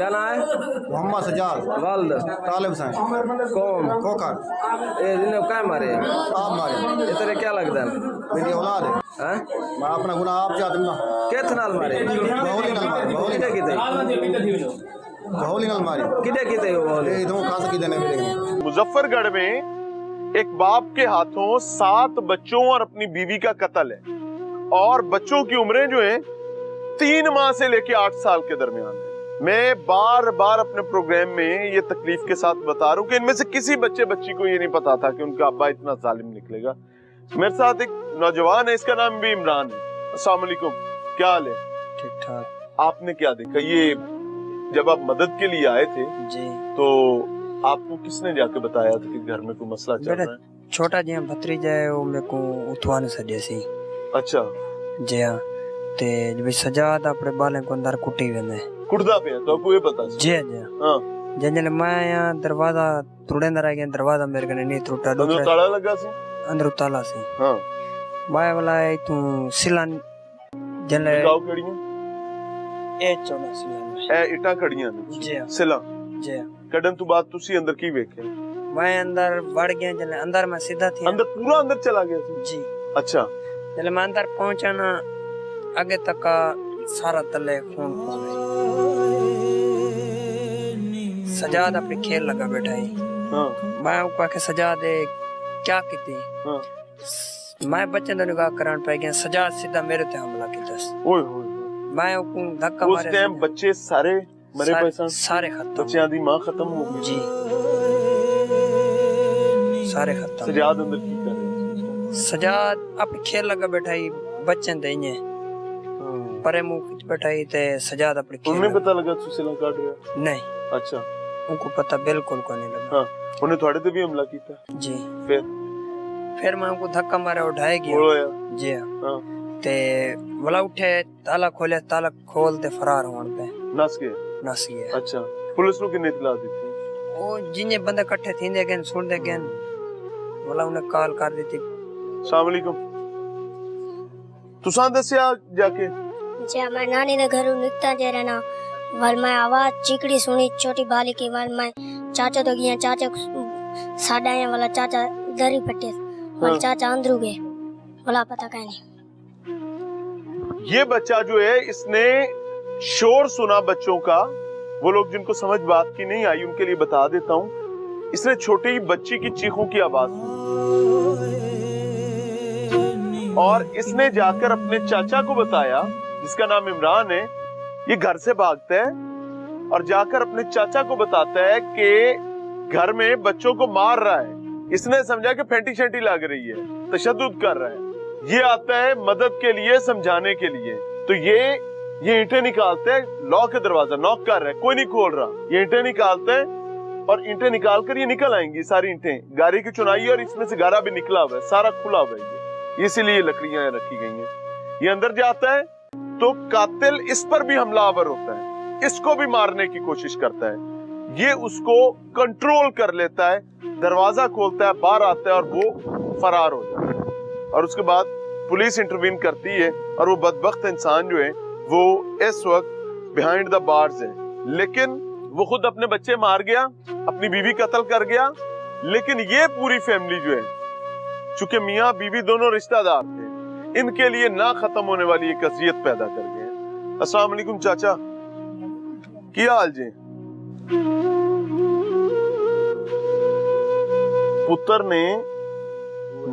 क्या नाम है? मोहम्मद सजाद वाल्द तालिब हुसैन कौम खोखर ये जिन्हें क्या मारे आप मारे ये तेरे क्या लगता है मेरी औलाद है हैं मैं अपना गुनाह आप चाहता हूँ कित नाल मारे बहुली नल मारे किते किते बहुली नल मारी किते किते वो ये इधरों खास की देने मिलेंगे मुजफ्फरगढ़ में एक बाप के हाथों 7 बच्चों और अपनी बीवी का कत्ल है और बच्चों की उम्रें जो हैं 3 माह से लेके 8 साल के दरमियान है। मैं बार बार अपने प्रोग्राम में ये तकलीफ के साथ बता रहा हूँ कि इनमें से किसी बच्ची को ये नहीं पता था कि उनका अब्बा इतना जालिम निकलेगा। मेरे साथ एक नौजवान है, इसका नाम भी इमरान है। अस्सलाम वालेकुम, क्या हाल है? ठीक ठाक आपने क्या देखा? ये जब आप मदद के लिए आए थे जी, तो आपको किसने जाके बताया था कि घर में कोई मसला चल रहा है? छोटा जी भतीजा है वो मेरे को उठवा नहीं सके सी। अच्छा, जी हाँ, ते जब सजाद अपने बालें को अंदर कुटी वेंदे कुर्दा पे है तो आपको ये पता? जी जी हाँ, जंजल मैं यहाँ दरवाजा तुड़े अंदर आ गया, दरवाजा मेरे को नहीं टूटा, अंदर ताला लगा सी? अंदर ताला सी। हाँ, बाय वाला है तू सिलान जले गाँव खड़ियां ए चौड़ा सिलान ए इटा खड़ियां ने जी हाँ सिला जी हाँ। कड़न तू बात तुसी अंदर की वेखे? मैं अंदर बढ़ गया, जले अंदर मैं सीधा थी अंदर पूरा अंदर चला गया सी? जी। अच्छा, जले मैं अंदर पहुंचा ना आगे तक का सारा तले खून खून है। सजाद अपने खेल लगा बैठा है। हाँ, मैं को के सजाद क्या कीती? हाँ, मैं बच्चे तो निगाह करान पे गया, सजाद सीधा मेरे ते हमला कीता। ओए होए, मैं को धक्का उस मारे, टाइम बच्चे सारे मरे पैसा सारे खत्म बच्चियां दी मां खत्म हो गई जी, सारे खत्म। सजाद अंदर की कर रहे हैं? सजाद अपने खेल लगा बैठा ही, बच्चे देंगे परे मुंह खिंच बैठा ही ते सजाद अपने खेल उन्हें पता लगा तू सिला काट रहा? नहीं, अच्छा, उनको पता बिल्कुल को नहीं लगा। हाँ, उन्हें थोड़े पे भी हमला किया जी। फिर मैं उनको धक्का मारे उठाए गया जी हाँ। हाँ, ते वाला उठे ताला खोले, ताला खोलते फरार होने पे नस गए? नस गया। अच्छा, पुलिस नु किन्ने इतला दी थी? वो जिन्ने बंदे इकट्ठे थी गए सुन दे गए वाला उन्हें कॉल कर दी थी। अस्सलाम वालेकुम, तुसा दसिया जाके? जी मैं नानी दे घरों निकता जे रहना वल मैं आवाज चीकड़ी सुनी छोटी बाली की, वल मैं चाचा तो गया, चाचा साडा है वाला चाचा दरी पट्टे वल चाचा अंदरू गए वाला पता कहीं नहीं। ये बच्चा जो है इसने शोर सुना बच्चों का, वो लोग जिनको समझ बात की नहीं आई उनके लिए बता देता हूँ। इसने छोटी ही बच्ची की चीखों की आवाज सुनी और इसने जाकर अपने चाचा को बताया जिसका नाम इमरान है। ये घर से भागता है और जाकर अपने चाचा को बताता है कि घर में बच्चों को मार रहा है। इसने समझा कि फेंटी शेंटी लग रही है, तशद्दुद कर रहा है। ये आता है मदद के लिए, समझाने के लिए, तो ये ईंटें निकालते हैं, लॉक के दरवाजा नॉक कर रहा है, कोई नहीं खोल रहा। ये ईंटें निकालते हैं और ईंटें निकाल कर ये निकल आएंगी सारी ईंटें, गाड़ी की चुनाई और इसमें से गारा भी निकला हुआ है, सारा खुला हुआ है। ये इसीलिए लकड़ियां रखी गई हैं। ये अंदर जाता है तो कातिल इस पर भी हमलावर होता है, इसको भी मारने की कोशिश करता है। ये उसको कंट्रोल कर लेता है, दरवाजा खोलता है, बाहर आता है और वो फरार हो जाता है। और उसके बाद पुलिस इंटरवीन करती है और वो बदबख्त इंसान जो है वो इस वक्त बिहाइंड द बार्स है। लेकिन वो खुद अपने बच्चे मार गया, अपनी बीवी कत्ल कर गया, लेकिन ये पूरी फैमिली जो है, चूंकि मियाँ बीवी दोनों रिश्तेदार थे, इनके लिए ना खत्म होने वाली एक अज़ियत पैदा कर गए। अस्सलाम वालेकुम चाचा, क्या हाल जी? पुत्र ने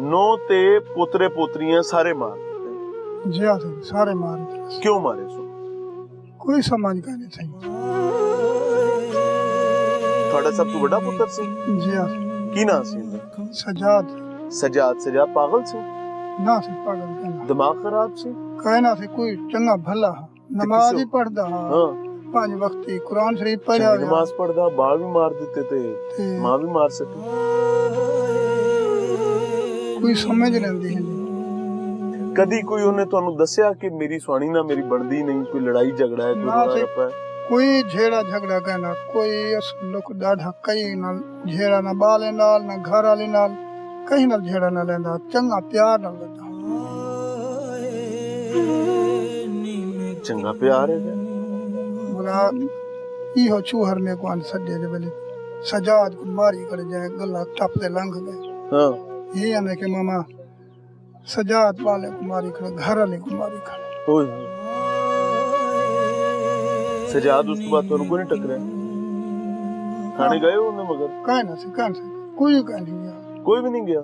नौ ते पोतरे पोतरियां सारे मार दिते। जी हाँ सारे मार दिए। क्यों मारे सो? कोई समझ का नहीं थी। थोड़ा सब तो बड़ा पुत्र सी? जी हाँ। की ना सी? सजाद। सजाद पागल सी? ना सी पागल कहना। दिमाग खराब सी? कहना सी कोई चंगा भला, नमाज ही पढ़दा, हाँ, 5 वक्त कुरान शरीफ पढ़ा, नमाज पढ़दा, बाल भी मार देते थे, माँ भी मार सके। कोई समझ लेंदी है। कदी कोई उन्हें ਤੁਹਾਨੂੰ ਦੱਸਿਆ कि मेरी स्वाणी ना मेरी बनदी नहीं, कोई लड़ाई झगड़ा है, कोई रोना रप्पा है? कोई झेड़ा झगड़ा कहना, कोई उस लोग डाढ़ा कई ना झेड़ा ना बाले नाल ना घर वाले नाल कहीं ना झेड़ा ना लेंदा, चंगा प्यार ना लेंदा। चंगा प्यार है बोला इहो चूहर में को सॾे जे भले सजाद को मारी करे जाए गला टप ते लंघ गए हाँ ये ने के मामा सजाद वाले को मारी करे घर वाले को मारी करे ओए सजाद उसके बाद तो उनको नहीं टकरे खाने गए उन्हें मगर काहे ना से कोई का नहीं गया कोई भी नहीं गया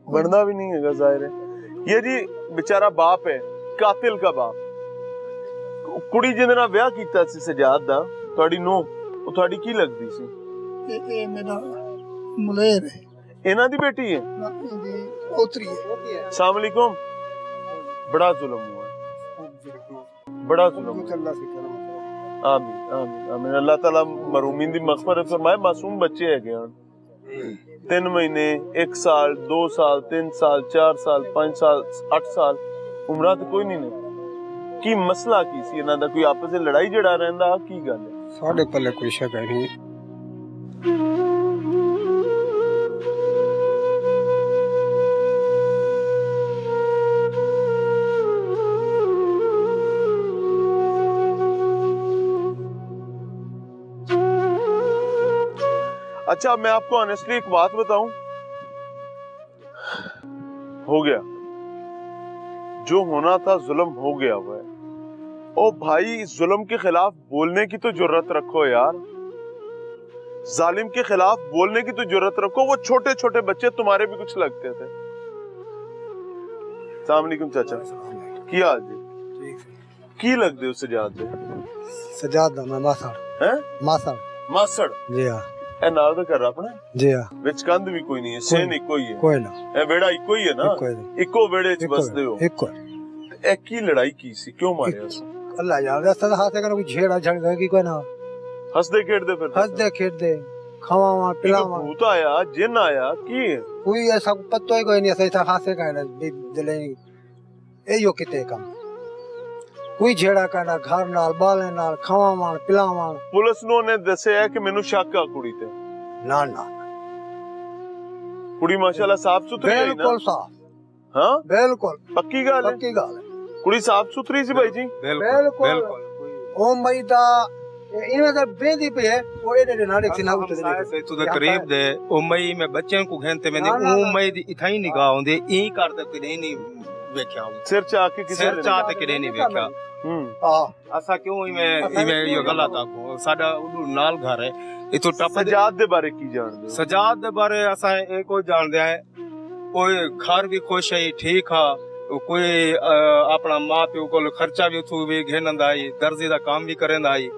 बनना भी नहीं है जाहिर है ये जी बेचारा बाप है कातिल का बाप ਕੁੜੀ ਜਿਹਦੇ ਨਾਲ ਵਿਆਹ ਕੀਤਾ ਸੀ ਸਜਾਦ ਦਾ ਤੁਹਾਡੀ ਨੂੰਹ ਉਹ ਤੁਹਾਡੀ ਕੀ ਲੱਗਦੀ ਸੀ ये मेरा मुलेर है ਇਹਨਾਂ ਦੀ ਬੇਟੀ ਹੈ ना इनदी ओतरी है अस्सलाम वालेकुम बड़ा जुल्म हुआ है बड़ा जुल्म हुआ है। आमीन आमीन आमीन अल्लाह ताला मरूमीन दी मग़फ़िरत फरमाए मासूम बच्चे है ਹਨ 3 ਮਹੀਨੇ 1 ਸਾਲ 2 ਸਾਲ 3 ਸਾਲ 4 ਸਾਲ 5 ਸਾਲ 8 ਸਾਲ ਉਮਰਾਂ ਤੇ ਕੋਈ ਨਹੀਂ ਨੇ ਕੀ ਮਸਲਾ ਕੀ ਸੀ ਇਹਨਾਂ ਦਾ ਕੋਈ ਆਪਸ ਵਿੱਚ ਲੜਾਈ ਝੜਾ ਰਹਿੰਦਾ ਕੀ ਗੱਲ ਹੈ ਸਾਡੇ ਪੱਲੇ ਕੋਈ ਸ਼ੱਕ ਨਹੀਂ अच्छा मैं आपको ऑनेस्टली एक बात बताऊं हो गया जो होना था जुल्म हो गया हुआ है ओ भाई इस जुल्म के खिलाफ बोलने की तो जुर्रत रखो यार जालिम के खिलाफ बोलने की तो जुर्रत रखो वो छोटे छोटे बच्चे तुम्हारे भी कुछ लगते थे अस्सलाम वालेकुम चाचा की हाल जी की लगते हो सजाद दे ਸਜਾਦ ਦਾ ਮੈਂ ਮਾਸੜ हैं ਮਾਸੜ मासड़ ਜੀ ਹਾਂ ए नाल दा कर अपना ਜੀ ਹਾਂ विच कंध भी कोई नहीं है सेन इको ही है ਕੋਈ ਨਾ ए वेड़ा इको ही है ना ਇੱਕੋ ਹੀ इको वेड़े च बसदे हो ਇੱਕੋ ए की लड़ाई की सी क्यों मारे उस ਅੱਲਾ ਜਾਣਦਾ ਸਦਾ ਹਾਸੇ ਕਰ ਕੋਈ ਛੇੜਾ ਛੜਦਾ ਕੀ ਕੋਈ ਨਾ हंसदे खेड़दे फिर ਹੱਸਦੇ ਖੇਡਦੇ ਖਾਵਾਂ ਪਿਲਾਵਾਂ भूत आया जिन आया की है ਕੋਈ ਐਸਾ ਪਤਾ ਹੀ ਕੋਈ ਨਹੀਂ ਐਸਾ ਇੱਥੇ ਹਾਸੇ ਕਹਿਣਾ ਦਿਲੇ ਇਹੋ ਕਿਤੇ ਕੰਮ ਕੋਈ ਛੇੜਾ ਕਹਿਣਾ ਘਰ ਨਾਲ ਬਾਲੇ ਨਾਲ ਖਾਵਾਂ ਪਿਲਾਵਾਂ पुलिस ने दस्या है कि मेनू शक आ कुड़ी ते ਨਾ ਨਾ कुड़ी माशाल्लाह साफ सुथरी है ना ਬਿਲਕੁਲ ਸਾਫ हां ਬਿਲਕੁਲ पक्की गल है ਪੱਕੀ ਗੱਲ ਹੈ कुड़ी साफ सुथरी सी भाई जी ਬਿਲਕੁਲ ਉਹ ਮਈ ਦਾ ਇਹਨਾਂ ਦਾ ਬੇਂਦੀ ਪਈ ਹੈ ਉਹ ਇਹਦੇ ਦੇ ਨਾਲ ਇੱਕ ਨਾ ਉੱਤੇ से तू दे करीब दे उमई में बच्चों को घंटे में उमई दी इथाई निगाह होंदे ई करदे कि नहीं वेख्या सिर चा के किसी सिर चाहते कि नहीं वेख्या ਹਾਂ असा क्यों इमे यो गलत आखो साडा उडू नाल घर है इतो टप सजाद दे बारे की जान दे सजाद दे बारे असा एक को जानदे हैं कोई घर भी खुश है ठीक है कोई अपना मां प्यो को खर्चा भी उथू भी घेनंदा आई दर्जी दा काम भी करंदा आई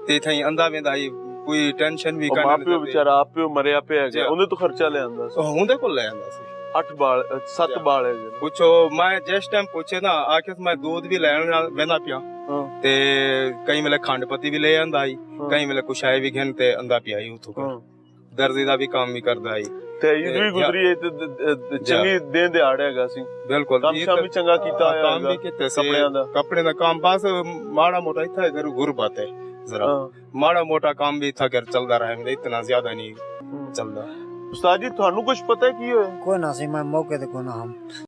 ते थई अंदा वेंदा आई कोई टेंशन भी मां करना प्यो बेचारा आप प्यो मरिया पे है उन्हें तो खर्चा ले आंदा सी हुंदे को ले आंदा सी 8 बाल 7 बाल है पुछो मैं जिस टाइम पूछे ना आखिर मैं दूध भी लैन वेंदा पिया ते कई वेले खंड पत्ती भी ले आंदा आई कई वेले कुछ आए भी घेन ते अंदा पिया आई उथों दर्जी दा भी काम भी करदा आई ते ईद भी गुजरी है ते चंगी दिन दिहाड़ हैगा सी बिल्कुल काम शाम भी चंगा कीता है काम भी कीते से कपड़ियां दा कपड़े दा काम बस माड़ा मोटा इथा घर गुरबत है जरा माड़ा मोटा काम भी था घर चलदा रहे इतना ज्यादा नहीं चलदा उस्ताद जी थानू कुछ पता है की होया ਕੋਈ ਨਾ ਸੀ ਮੈਂ ਮੌਕੇ ਤੇ ਕੋਈ ਨਾ ਹਮ